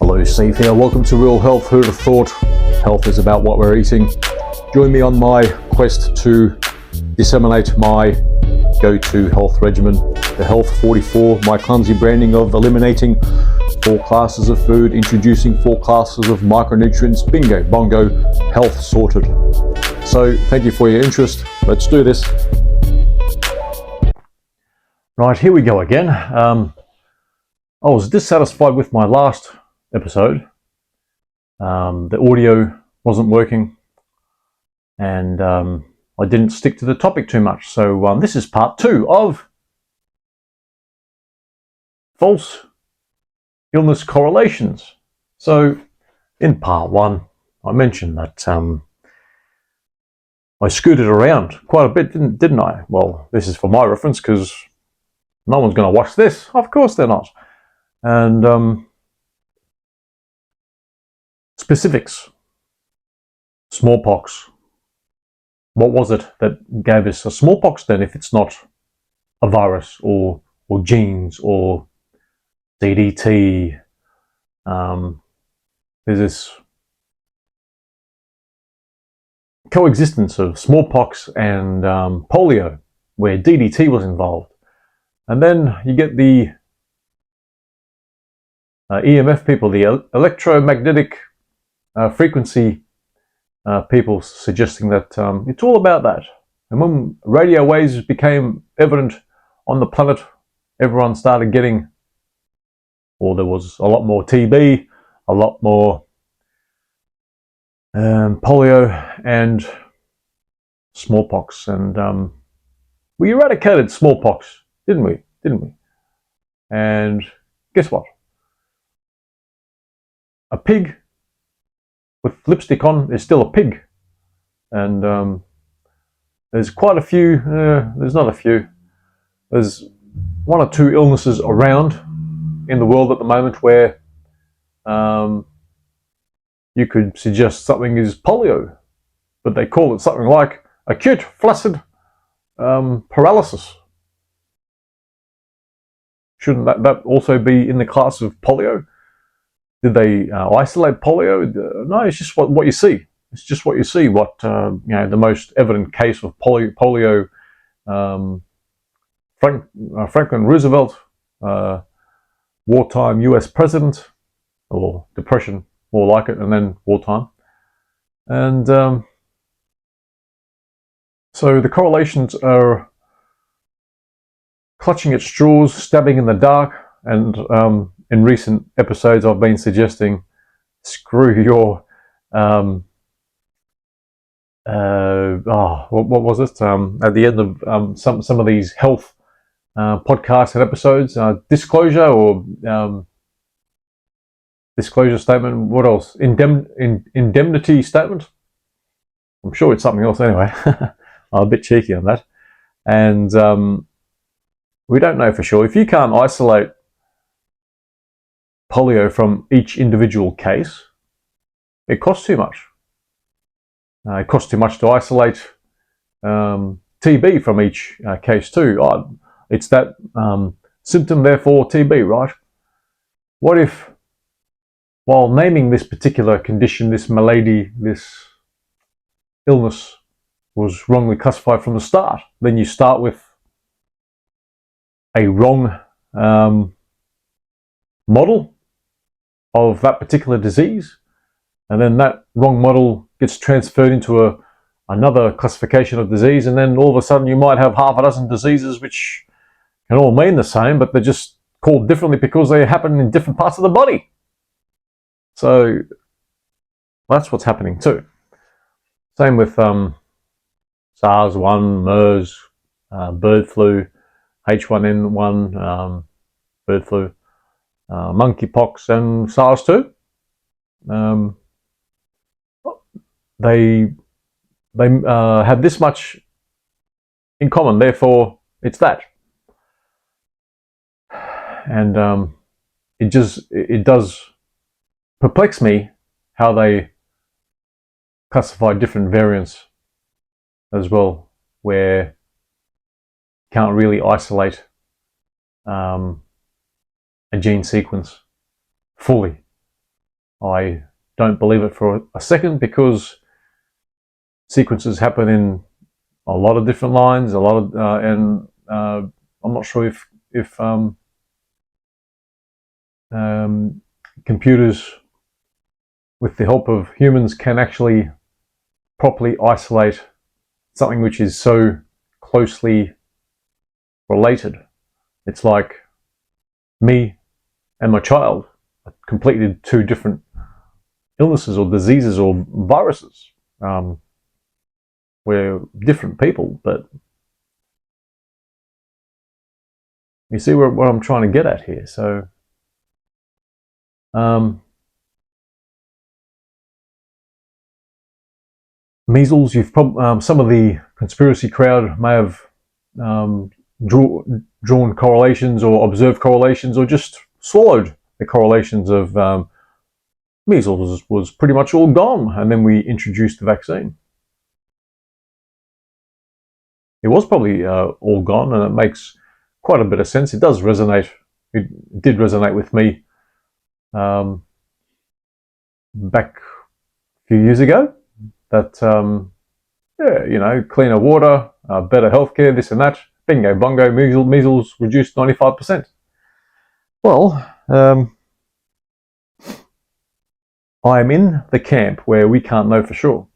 Hello, Steve here. Welcome to Real Health. Who'd have thought health is about what we're eating? Join me on my quest to disseminate my go-to health regimen, the Health 44, my clumsy branding of eliminating 4 classes of food, introducing 4 classes of micronutrients. Bingo, bongo, health sorted. So thank you for your interest. Let's do this. Right, here we go again. I was dissatisfied with my last episode. The audio wasn't working, and I didn't stick to the topic too much. So this is part 2 of false illness correlations. So in part 1, I mentioned that I scooted around quite a bit, didn't I? Well, this is for my reference because no one's going to watch this. Of course they're not. And specifics. Smallpox. What was it that gave us a smallpox then, if it's not a virus or genes or DDT? There's this coexistence of smallpox and polio, where DDT was involved. And then you get the EMF people, the electromagnetic frequency people, suggesting that it's all about that. And when radio waves became evident on the planet, everyone started getting, or there was a lot more TB, a lot more polio and smallpox. And we eradicated smallpox, didn't we? And guess what? A pig with lipstick on is still a pig. And there's quite a few, there's not a few, there's 1 or 2 illnesses around in the world at the moment where you could suggest something is polio, but they call it something like acute flaccid paralysis. Shouldn't that also be in the class of polio? Did they isolate polio? No, it's just what you see. It's just what you see. What the most evident case of polio, Franklin Roosevelt, wartime U.S. president, or depression, more like it, and then wartime. And so the correlations are clutching at straws, stabbing in the dark, and in recent episodes I've been suggesting, screw your what was it at the end of some of these health podcasts and episodes, disclosure or disclosure statement, what else, indemnity statement, I'm sure it's something else anyway. I'm a bit cheeky on that. And we don't know for sure. If you can't isolate polio from each individual case, it costs too much. It costs too much to isolate TB from each case too. It's that symptom, therefore TB, right? What if, while naming this particular condition, this malady, this illness, was wrongly classified from the start? Then you start with a wrong model of that particular disease, and then that wrong model gets transferred into another classification of disease, and then all of a sudden you might have half a dozen diseases which can all mean the same, but they're just called differently because they happen in different parts of the body. So that's what's happening too. Same with SARS-1, MERS, bird flu, H1N1, bird flu, monkeypox, and SARS-2. They have this much in common, therefore it's that. And it does perplex me how they classify different variants as well, where you can't really isolate a gene sequence fully. I don't believe it for a second, because sequences happen in a lot of different lines, and I'm not sure if computers, with the help of humans, can actually properly isolate something which is so closely related. It's like me and my child are completely two different illnesses or diseases or viruses. We're different people, but you see what I'm trying to get at here. So measles, some of the conspiracy crowd may have drawn correlations or observed correlations, or just swallowed the correlations of measles was pretty much all gone, and then we introduced the vaccine. It was probably all gone, and it makes quite a bit of sense. It does resonate. It did resonate with me back a few years ago. That cleaner water, better healthcare, this and that. Bingo bongo, measles reduced 95%. Well, I'm in the camp where we can't know for sure.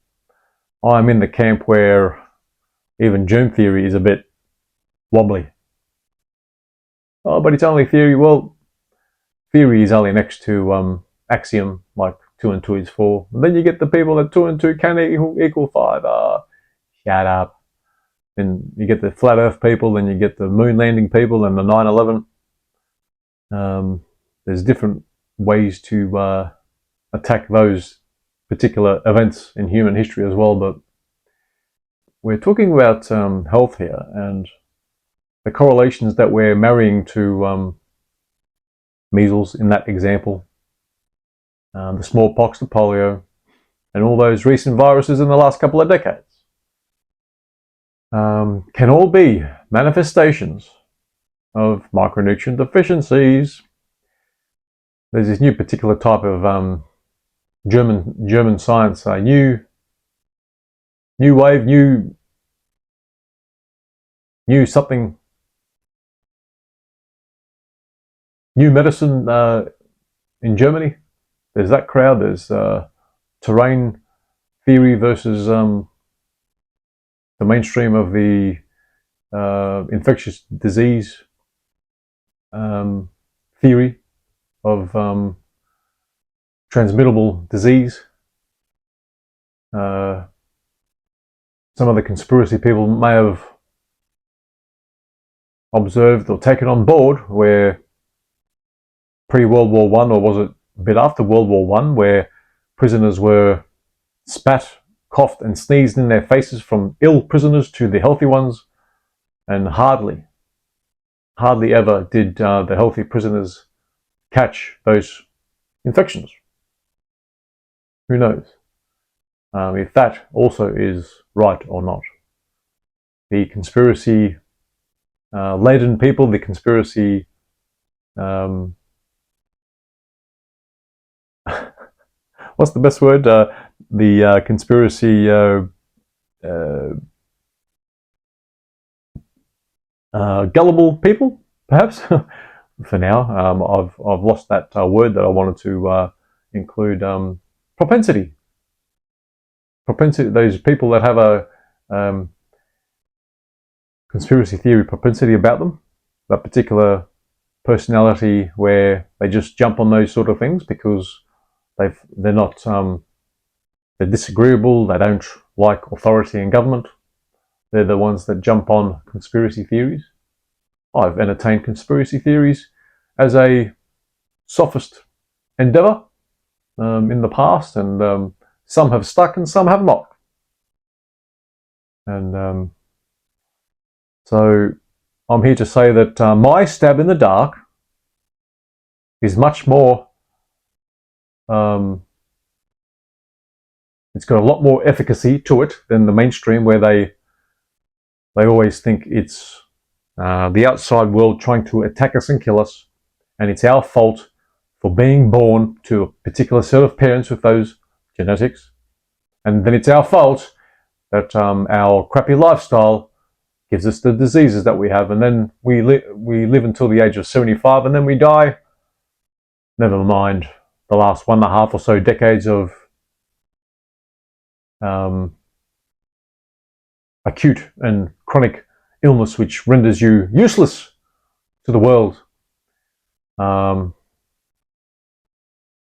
I'm in the camp where even germ theory is a bit wobbly. Oh, but it's only theory. Well, theory is only next to axiom, like 2 and 2 is 4. And then you get the people that 2 and 2 can equal 5. Shut up. Then you get the flat earth people, then you get the moon landing people, and the 9/11. There's different ways to attack those particular events in human history as well, but we're talking about health here, and the correlations that we're marrying to measles in that example, the smallpox, the polio, and all those recent viruses in the last couple of decades, can all be manifestations of micronutrient deficiencies. There's this new particular type of German science, new wave, new something, new medicine in Germany. There's that crowd. There's terrain theory versus the mainstream of the infectious disease theory of transmittable disease. Some of the conspiracy people may have observed or taken on board where pre-World War I, or was it a bit after World War I, where prisoners were spat, coughed and sneezed in their faces from ill prisoners to the healthy ones, and hardly ever did the healthy prisoners catch those infections. Who knows if that also is right or not. The conspiracy laden people, the conspiracy what's the best word? The conspiracy gullible people, perhaps. For now, I've lost that word that I wanted to include. Propensity. Those people that have a conspiracy theory propensity about them, that particular personality where they just jump on those sort of things because they're not they're disagreeable, they don't like authority and government. They're the ones that jump on conspiracy theories. I've entertained conspiracy theories as a sophist endeavour in the past, and some have stuck and some have not. And so I'm here to say that my stab in the dark is much more, it's got a lot more efficacy to it than the mainstream, where they always think it's the outside world trying to attack us and kill us, and it's our fault for being born to a particular set of parents with those genetics, and then it's our fault that our crappy lifestyle gives us the diseases that we have, and then we live until the age of 75, and then we die. Never mind the last 1.5 or so decades of acute and chronic illness, which renders you useless to the world.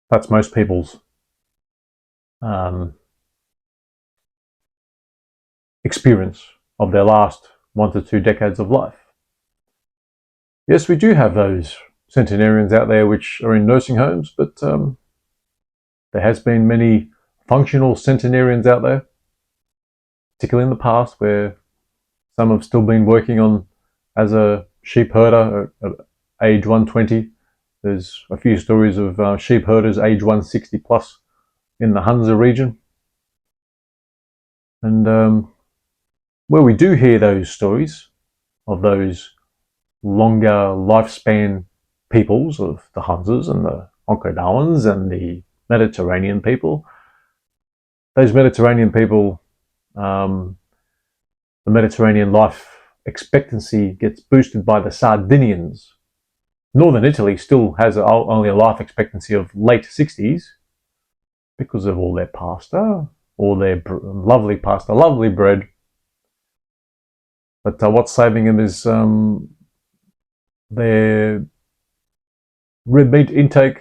That's most people's experience of their last 1 to 2 decades of life. Yes, we do have those centenarians out there which are in nursing homes, but there has been many functional centenarians out there, particularly in the past, where some have still been working on as a sheep herder at age 120. There's a few stories of sheep herders age 160 plus in the Hunza region. And where we do hear those stories of those longer lifespan peoples of the Hunzas and the Onkadawans and the Mediterranean people, those Mediterranean people, the Mediterranean life expectancy gets boosted by the Sardinians. Northern Italy still has only a life expectancy of late 60s because of all their pasta, all their lovely pasta, lovely bread. But what's saving them is their red meat intake.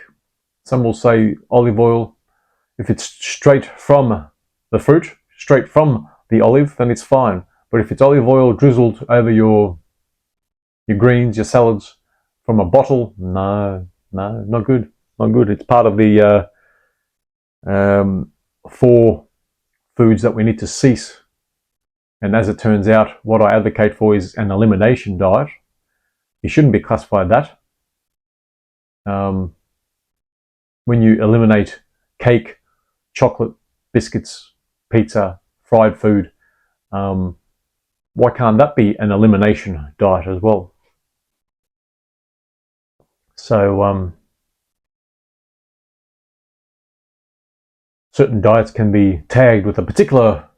Some will say olive oil. If it's straight from the fruit, straight from the olive, then it's fine. But if it's olive oil drizzled over your greens, your salads from a bottle, no, not good, not good. It's part of the 4 foods that we need to cease. And as it turns out, what I advocate for is an elimination diet. You shouldn't be classified that. When you eliminate cake, chocolate, biscuits, pizza, fried food, why can't that be an elimination diet as well? So certain diets can be tagged with a particular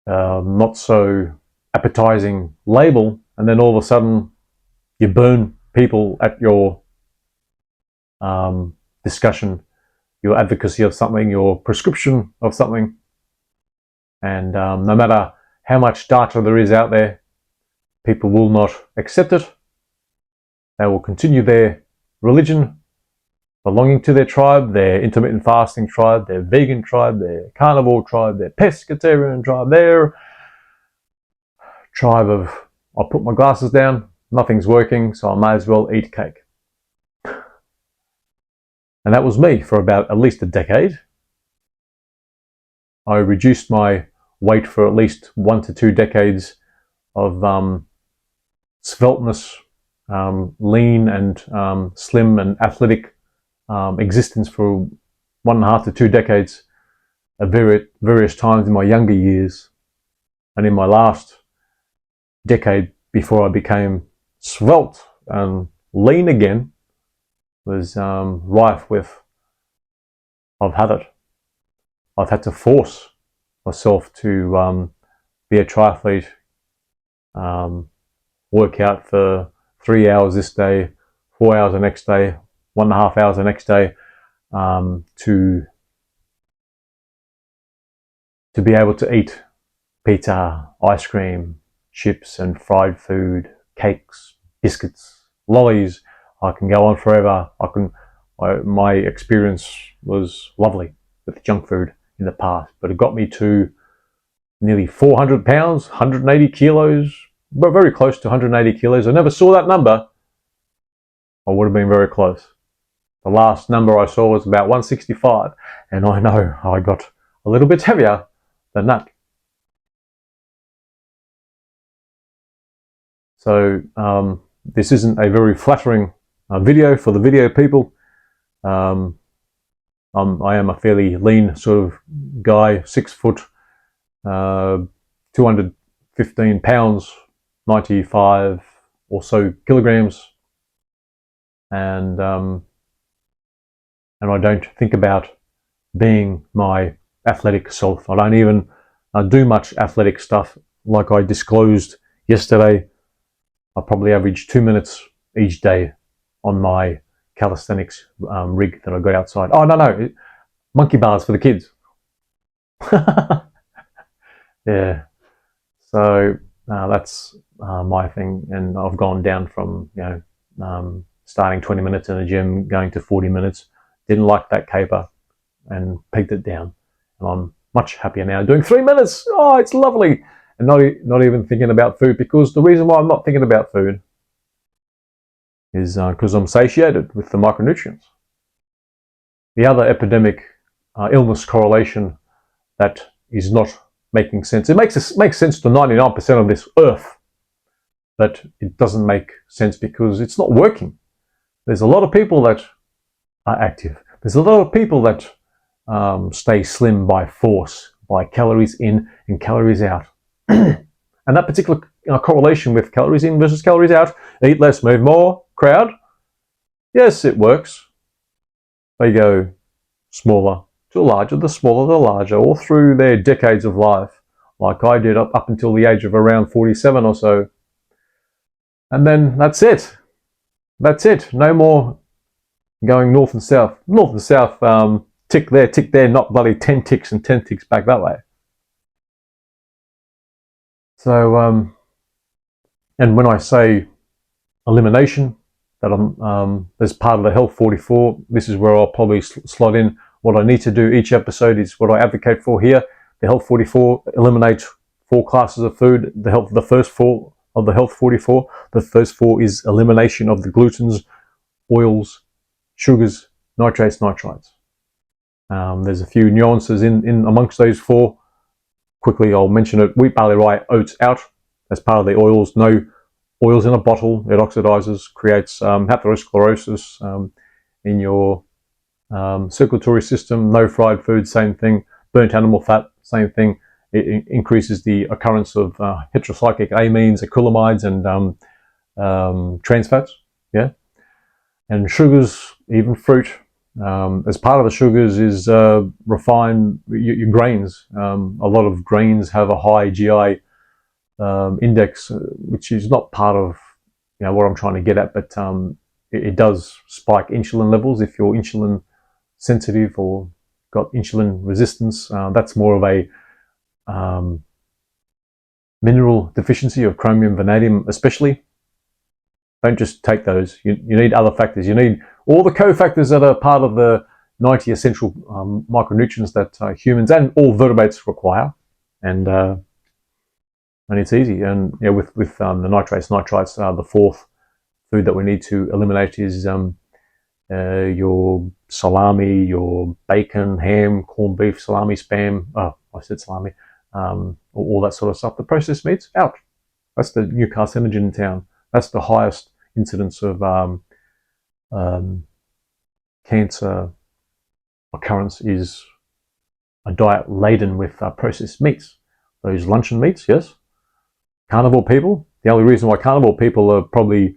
not so appetizing label, and then all of a sudden you burn people at your discussion, your advocacy of something, your prescription of something. And no matter how much data there is out there, people will not accept it. They will continue their religion, belonging to their tribe, their intermittent fasting tribe, their vegan tribe, their carnivore tribe, their pescatarian tribe, their tribe of, I'll put my glasses down, nothing's working, so I may as well eat cake. And that was me for about at least a decade. I reduced my weight for at least 1 to 2 decades of svelteness, lean and slim and athletic existence for 1.5 to 2 decades at various times in my younger years. And in my last decade, before I became svelte and lean again, was rife with, I've had it. I've had to force myself to be a triathlete, work out for 3 hours this day, 4 hours the next day, 1.5 hours the next day, to be able to eat pizza, ice cream, chips and fried food, cakes, biscuits, lollies. I can go on forever. My experience was lovely with junk food in the past, but it got me to nearly 400 pounds, 180 kilos, but very close to 180 kilos. I never saw that number. I would have been very close. The last number I saw was about 165, and I know I got a little bit heavier than that. So this isn't a very flattering video for the video people. I am a fairly lean sort of guy, 6 foot, 215 pounds, 95 or so kilograms. and I don't think about being my athletic self. I don't even do much athletic stuff. Like I disclosed yesterday, I probably average 2 minutes each day on my calisthenics rig that I got outside. Oh, no, monkey bars for the kids. Yeah, so that's my thing, and I've gone down from starting 20 minutes in the gym, going to 40 minutes. Didn't like that caper, and peaked it down, and I'm much happier now doing 3 minutes. Oh, it's lovely, and not even thinking about food, because the reason why I'm not thinking about food is because I'm satiated with the micronutrients. The other epidemic illness correlation that is not making sense. It makes sense to 99% of this earth, but it doesn't make sense because it's not working. There's a lot of people that are active. There's a lot of people that stay slim by force, by calories in and calories out. And that particular correlation with calories in versus calories out, eat less, move more, crowd, yes, it works. They go smaller to larger, the smaller the larger, all through their decades of life, like I did up until the age of around 47 or so. And then that's it. That's it. No more going north and south. North and south, tick there, not bloody 10 ticks and 10 ticks back that way. So, and when I say elimination, that I'm as part of the Health 44, this is where I'll probably slot in what I need to do each episode. Is what I advocate for here. The Health 44, eliminate 4 classes of food. The first 4 of the Health 44. The first 4 is elimination of the glutens, oils, sugars, nitrates, nitrites. There's a few nuances in amongst those 4. Quickly, I'll mention it. Wheat, barley, rye, oats out as part of the oils. No oils in a bottle. It oxidizes, creates atherosclerosis in your circulatory system. No fried food, same thing. Burnt animal fat, same thing. It increases the occurrence of heterocyclic amines, acrylamides, and trans fats. Yeah, and sugars, even fruit. As part of the sugars is refined your grains. A lot of grains have a high GI index, which is not part of what I'm trying to get at, but it does spike insulin levels if you're insulin sensitive or got insulin resistance. That's more of a mineral deficiency of chromium, vanadium, especially. Don't just take those. You need other factors. You need all the cofactors that are part of the 90 essential micronutrients that humans and all vertebrates require, and it's easy. And with the nitrates, nitrites, the 4th food that we need to eliminate is your salami, your bacon, ham, corned beef, salami, spam. Oh, I said salami. All that sort of stuff. The processed meats, out. That's the new carcinogen in town. That's the highest incidence of cancer occurrence, is a diet laden with processed meats. Those luncheon meats, yes. Carnivore people, the only reason why carnivore people are probably,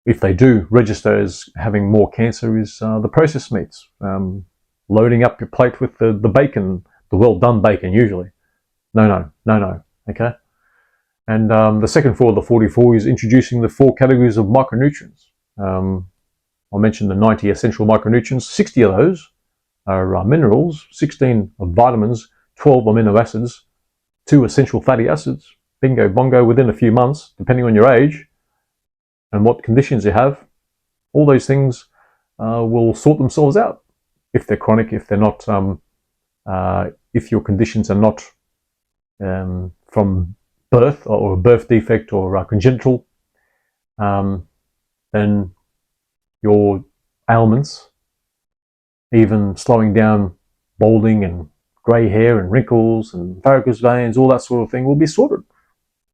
if they do register as having more cancer, is the processed meats. Loading up your plate with the bacon, the well-done bacon usually. No, okay? And the second 4 of the 44 is introducing the 4 categories of micronutrients. I mentioned the 90 essential micronutrients. 60 of those are minerals, 16 are vitamins, 12 amino acids, 2 essential fatty acids. Bingo bongo, within a few months, depending on your age and what conditions you have. All those things will sort themselves out. If they're chronic, if they're not, if your conditions are not from birth or a birth defect or congenital, then your ailments, even slowing down balding and grey hair and wrinkles and varicose veins, all that sort of thing will be sorted.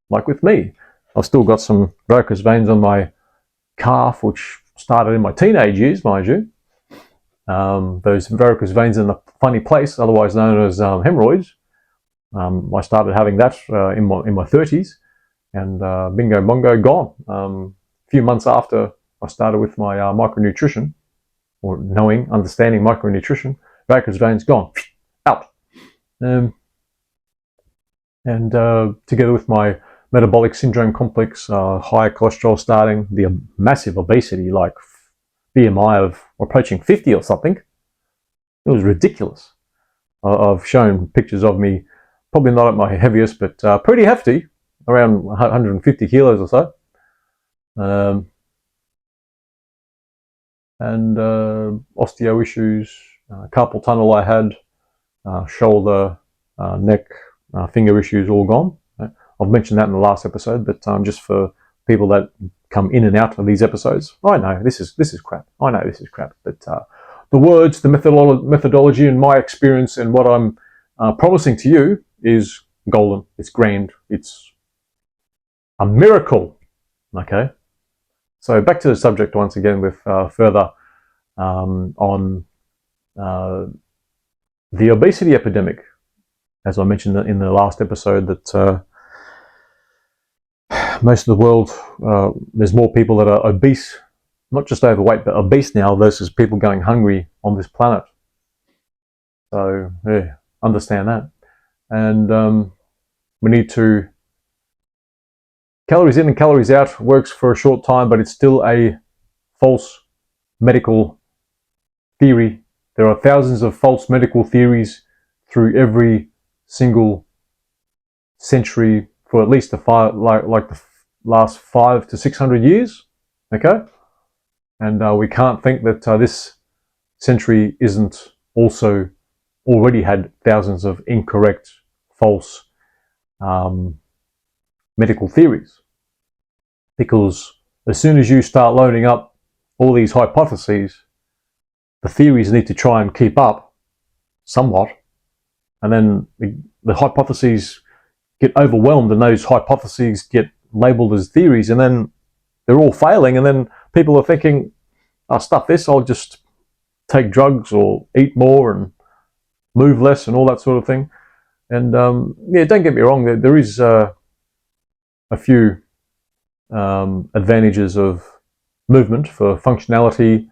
Like with me, I've still got some varicose veins on my calf, which started in my teenage years, mind you. Those varicose veins in a funny place, otherwise known as hemorrhoids. I started having that in my 30s, and bingo bongo, gone. A few months after I started with my micronutrition, or understanding micronutrition. Varicose veins gone, out. And together with my metabolic syndrome complex, higher cholesterol starting, the massive obesity, like BMI of approaching 50 or something. It was ridiculous. I've shown pictures of me, probably not at my heaviest, but pretty hefty, around 150 kilos or so. And osteo issues, carpal tunnel I had, shoulder, neck, finger issues all gone. I've mentioned that in the last episode, but just for people that come in and out of these episodes, I know this is crap. I know this is crap, but the words, the methodology, and my experience, and what I'm promising to you is golden. It's grand. It's a miracle. Okay. So back to the subject once again with further on the obesity epidemic. As I mentioned in the last episode, that most of the world, there's more people that are obese, not just overweight, but obese now versus people going hungry on this planet. So, yeah, understand that. And we need to, calories in and calories out works for a short time, but it's still a false medical theory. There are thousands of false medical theories through every single century for at least the last 500 to 600 years. Okay, and we can't think that this century isn't also already had thousands of incorrect, false medical theories. Because as soon as you start loading up all these hypotheses, the theories need to try and keep up somewhat, and then the hypotheses get overwhelmed, and those hypotheses get labeled as theories, and then they're all failing, and then people are thinking, oh, stuff this, I'll just take drugs or eat more and move less and all that sort of thing. And yeah, don't get me wrong, there is a few advantages of movement for functionality.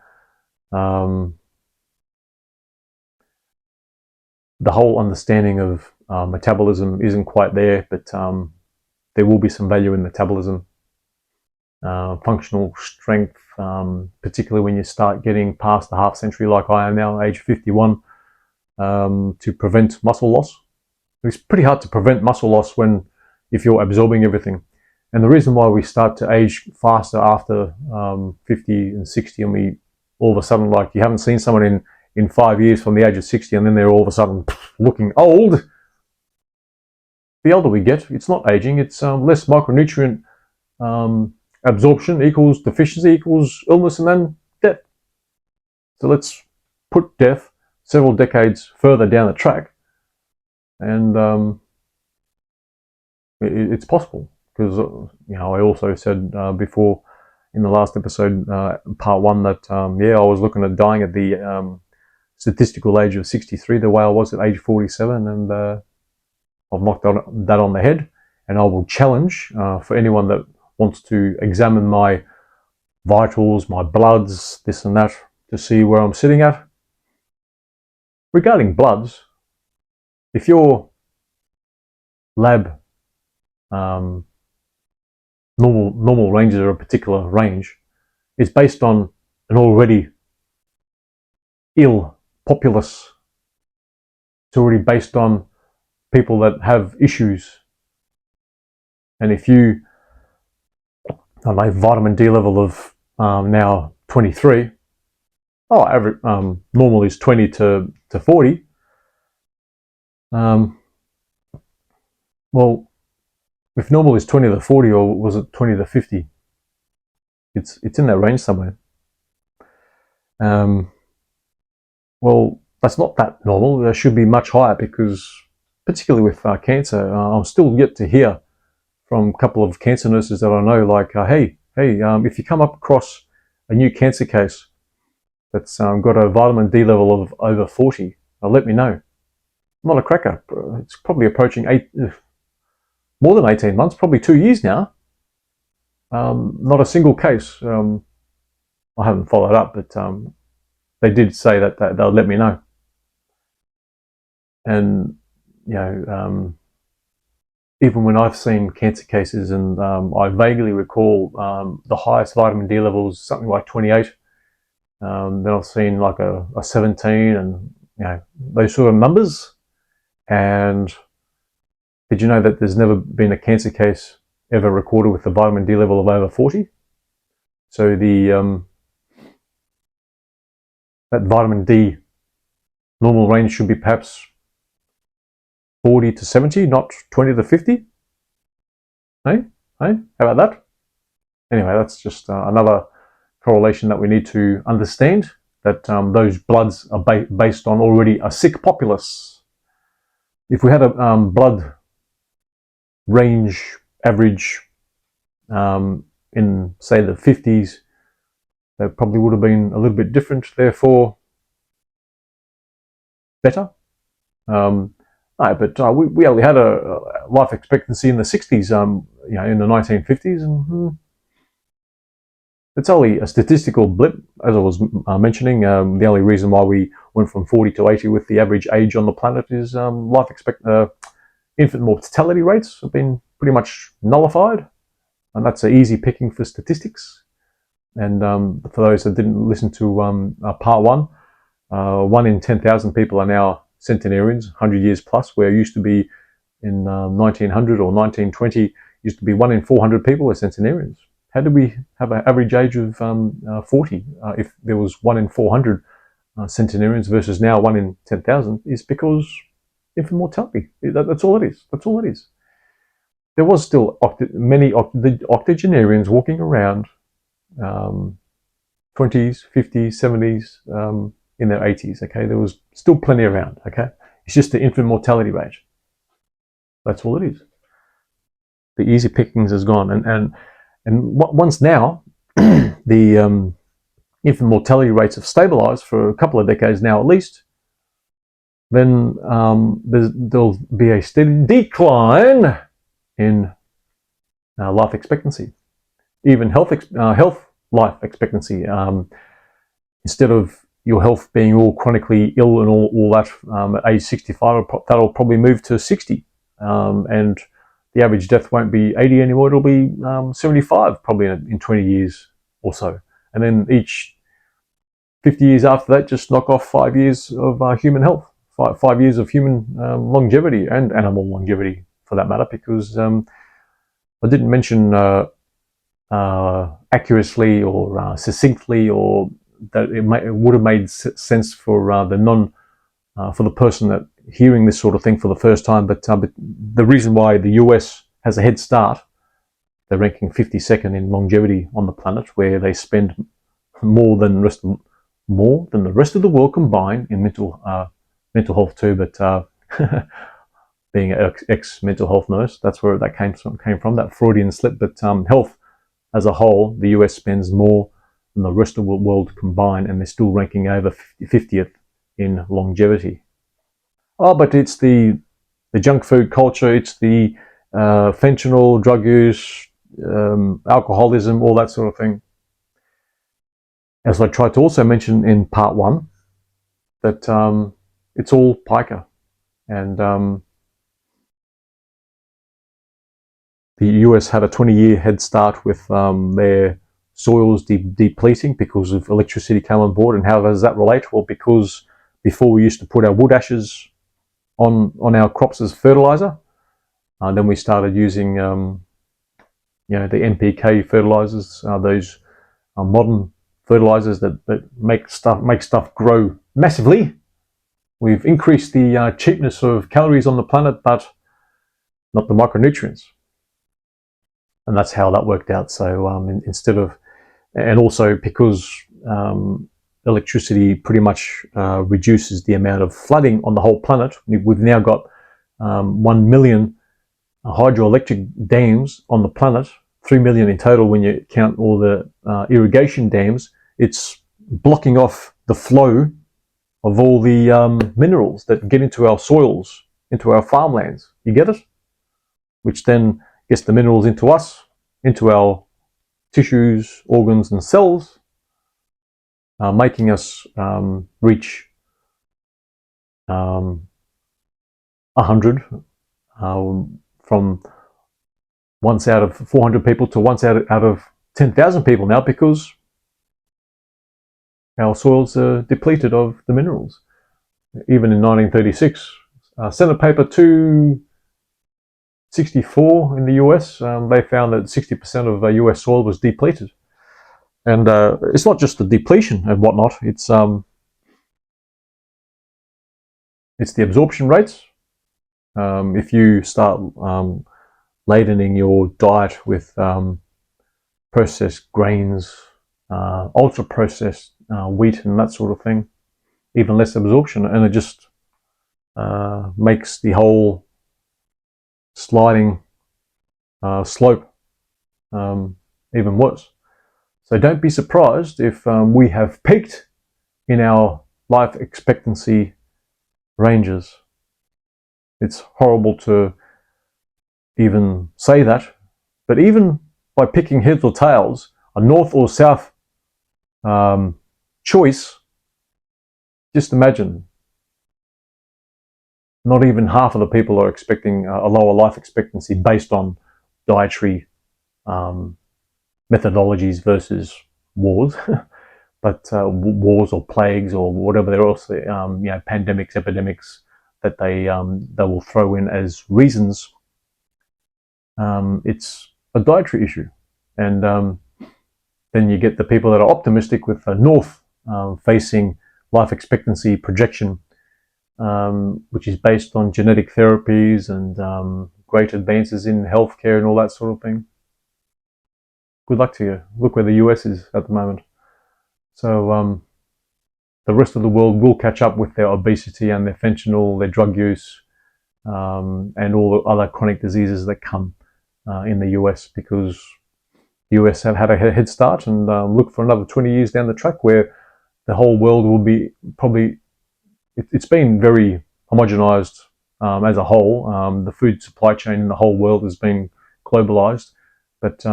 The whole understanding of metabolism isn't quite there, but there will be some value in metabolism. Functional strength, particularly when you start getting past the half century like I am now, age 51, to prevent muscle loss. It's pretty hard to prevent muscle loss if you're absorbing everything. And the reason why we start to age faster after 50 and 60, and we all of a sudden, like, you haven't seen someone in 5 years from the age of 60, and then they're all of a sudden looking old. The older we get, it's not aging, it's less micronutrient absorption equals deficiency equals illness, and then death. So let's put death several decades further down the track, and it's possible. Because I also said before in the last episode, part 1, that I was looking at dying at the statistical age of 63, the way I was at age 47, and I've knocked that on the head. And I will challenge for anyone that wants to examine my vitals, my bloods, this and that, to see where I'm sitting at. Regarding bloods, if your lab normal ranges are a particular range, is based on an already ill populace. It's already based on people that have issues. And if you, my vitamin D level of now 23, average normal is 20 to 40. Well, if normal is 20 to 40, or was it 20 to 50? It's in that range somewhere. Well, that's not that normal. There should be much higher, because particularly with cancer, I'm still yet to hear from a couple of cancer nurses that I know, like, hey, if you come up across a new cancer case that's got a vitamin D level of over 40, let me know. I'm not a cracker. It's probably approaching more than 18 months, probably 2 years now. Not a single case. I haven't followed up, but they did say that they'll let me know. And even when I've seen cancer cases, and I vaguely recall the highest vitamin D levels something like 28. Then I've seen like a 17, and those sort of numbers. And did you know that there's never been a cancer case ever recorded with the vitamin D level of over 40? So that vitamin D normal range should be perhaps 40 to 70, not 20 to 50. Hey, how about that? Anyway, that's just another correlation that we need to understand, that those bloods are based on already a sick populace. If we had a blood range average in, say, the 50s, that probably would have been a little bit different, therefore better. But we only had a life expectancy in the 60s, in the 1950s, and it's only a statistical blip, as I was mentioning. The only reason why we went from 40 to 80 with the average age on the planet is infant mortality rates have been pretty much nullified, and that's an easy picking for statistics. And for those that didn't listen to part one, 1 in 10,000 people are now centenarians, 100 years plus, where it used to be in 1900 or 1920, used to be 1 in 400 people were centenarians. How did we have an average age of 40 if there was 1 in 400 centenarians versus now 1 in 10,000? Is because infant mortality. That's all it is. That's all it is. There was still many octogenarians walking around, 20s, 50s, 70s, in their 80s. Okay, there was still plenty around. Okay, it's just the infant mortality rate. That's all it is. The easy pickings is gone, and once now the infant mortality rates have stabilized for a couple of decades now at least, then there'll be a steady decline in life expectancy, even health life expectancy. Instead of your health being all chronically ill and all that at age 65, that'll probably move to 60, and the average death won't be 80 anymore. It'll be 75 probably in 20 years or so. And then each 50 years after that, just knock off 5 years of human health, 5 years of human longevity, and animal longevity for that matter, because I didn't mention accurately or succinctly, or that it would have made sense for for the person that hearing this sort of thing for the first time. But the reason why the US has a head start, they're ranking 52nd in longevity on the planet, where they spend more than the rest of the world combined in mental health too. But being an ex-mental health nurse, that's where that came from, that Freudian slip. But health as a whole, the US spends more than the rest of the world combined, and they're still ranking over 50th in longevity. Oh, but it's the junk food culture, it's the fentanyl, drug use, alcoholism, all that sort of thing. As I tried to also mention in part one, that it's all pica. And the US had a 20-year head start with their soils depleting because of electricity came on board. And how does that relate? Well, because before we used to put our wood ashes on our crops as fertilizer. Then we started using the NPK fertilizers, those modern fertilizers that make stuff grow massively. We've increased the cheapness of calories on the planet, but not the micronutrients. And that's how that worked out. So instead of, and also because electricity pretty much reduces the amount of flooding on the whole planet. We've now got 1 million hydroelectric dams on the planet, 3 million in total when you count all the irrigation dams. It's blocking off the flow of all the minerals that get into our soils, into our farmlands. You get it? Which then gets the minerals into us, into our tissues, organs and cells, making us reach 100 from once out of 400 people to once out of 10,000 people now, because our soils are depleted of the minerals. Even in 1936, Senate Paper 264 in the US, they found that 60% of US soil was depleted. And it's not just the depletion and whatnot, it's the absorption rates. If you start ladening your diet with processed grains, ultra processed wheat and that sort of thing, even less absorption, and it just makes the whole sliding slope even worse. So don't be surprised if we have peaked in our life expectancy ranges. It's horrible to even say that, but even by picking heads or tails, a north or south choice, just imagine, not even half of the people are expecting a lower life expectancy based on dietary methodologies versus wars, but wars or plagues or whatever else, pandemics, epidemics that they will throw in as reasons. It's a dietary issue, and then you get the people that are optimistic with a north facing life expectancy projection, which is based on genetic therapies and great advances in healthcare and all that sort of thing. Good luck to you. Look where the US is at the moment. So the rest of the world will catch up with their obesity and their fentanyl, their drug use, and all the other chronic diseases that come in the US, because the US have had a head start, and look for another 20 years down the track where the whole world will be probably, it's been very homogenized as a whole. The food supply chain in the whole world has been globalized, but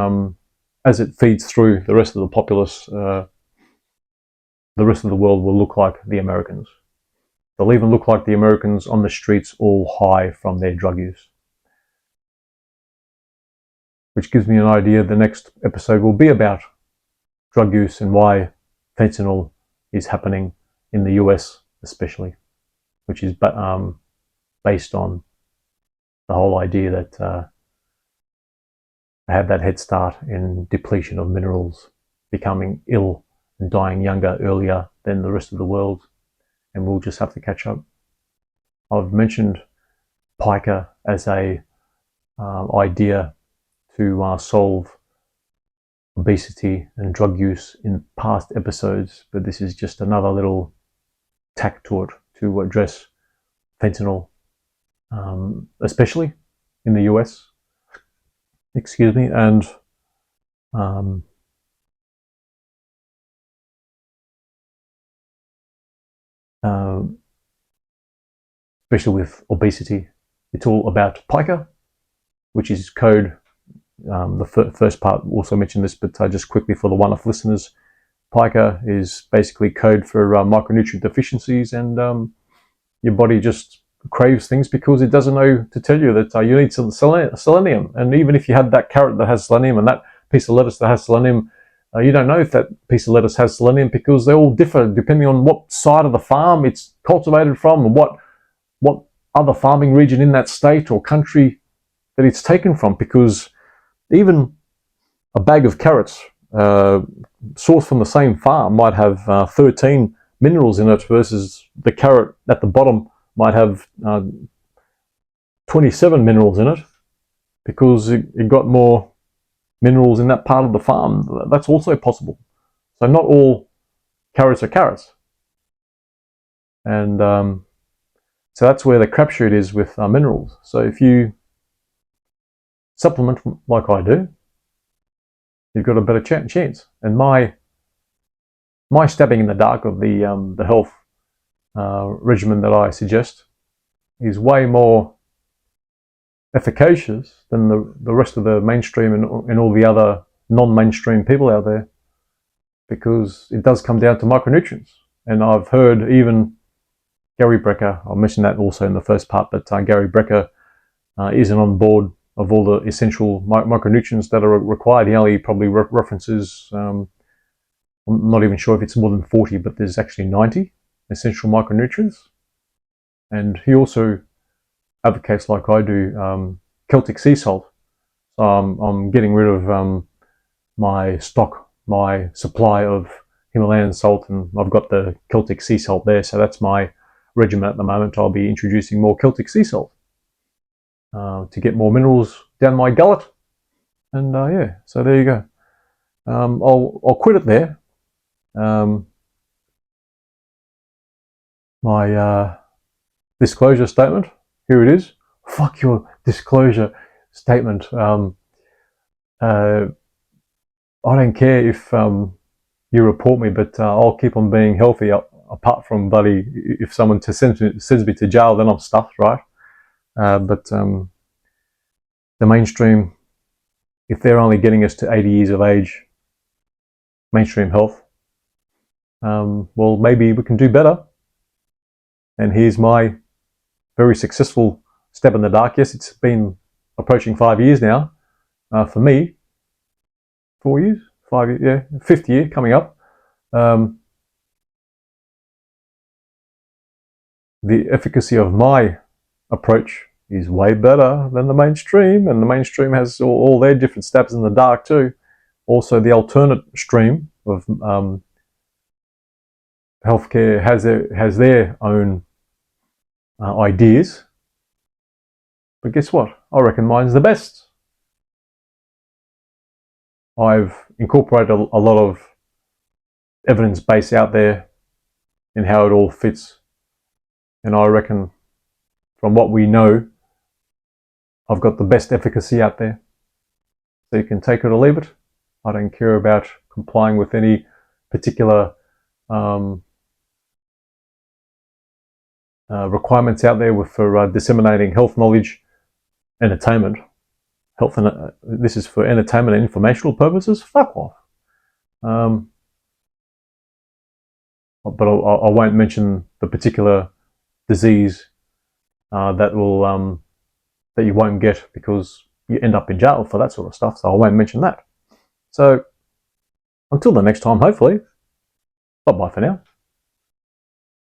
as it feeds through the rest of the populace, the rest of the world will look like the Americans. They'll even look like the Americans on the streets, all high from their drug use. Which gives me an idea the next episode will be about drug use and why fentanyl is happening in the US especially, which is based on the whole idea that they have that head start in depletion of minerals, becoming ill and dying younger, earlier than the rest of the world, and we'll just have to catch up. I've mentioned pica as a idea to solve obesity and drug use in past episodes, but this is just another little tack to it to address fentanyl, especially in the US. Excuse me, and especially with obesity. It's all about pica, which is code. The first part also mentioned this, but just quickly for the one-off listeners, pica is basically code for micronutrient deficiencies, and your body just craves things because it doesn't know to tell you that you need some selenium. And even if you had that carrot that has selenium and that piece of lettuce that has selenium, you don't know if that piece of lettuce has selenium, because they all differ depending on what side of the farm it's cultivated from and what other farming region in that state or country that it's taken from. Because even a bag of carrots sourced from the same farm might have 13 minerals in it, versus the carrot at the bottom might have 27 minerals in it, because it got more minerals in that part of the farm. That's also possible. So not all carrots are carrots. And so that's where the crapshoot is with minerals. So if you supplement like I do, you've got a better chance. And my stabbing in the dark of the health regimen that I suggest is way more efficacious than the rest of the mainstream and all the other non-mainstream people out there. because it does come down to micronutrients. And I've heard even Gary Brecka, I mentioned that also in the first part, but Gary Brecka isn't on board of all the essential micronutrients that are required. He only probably references, I'm not even sure if it's more than 40, but there's actually 90 essential micronutrients. And he also advocates, like I do, Celtic sea salt. So I'm getting rid of my stock, my supply of Himalayan salt, and I've got the Celtic sea salt there. So that's my regimen at the moment. I'll be introducing more Celtic sea salt to get more minerals down my gullet. And yeah, so there you go. I'll quit it there. My disclosure statement, here it is. Fuck your disclosure statement. I don't care if you report me, but I'll keep on being healthy. Apart from bloody, if someone sends me to jail, then I'm stuffed, right? But the mainstream, if they're only getting us to 80 years of age, mainstream health, well, maybe we can do better. And here's my very successful step in the dark. Yes, it's been approaching 5 years now. For me, 4 years, 5 years, yeah, 5th year coming up. The efficacy of my approach is way better than the mainstream, and the mainstream has all their different stabs in the dark too. Also, the alternate stream of healthcare has their own ideas. But guess what? I reckon mine's the best. I've incorporated a lot of evidence base out there in how it all fits. And I reckon from what we know, I've got the best efficacy out there. So you can take it or leave it. I don't care about complying with any particular requirements out there for disseminating health knowledge, entertainment. This is for entertainment and informational purposes. Fuck off. But I won't mention the particular disease that you won't get, because you end up in jail for that sort of stuff. So I won't mention that. So until the next time, hopefully. Bye bye for now.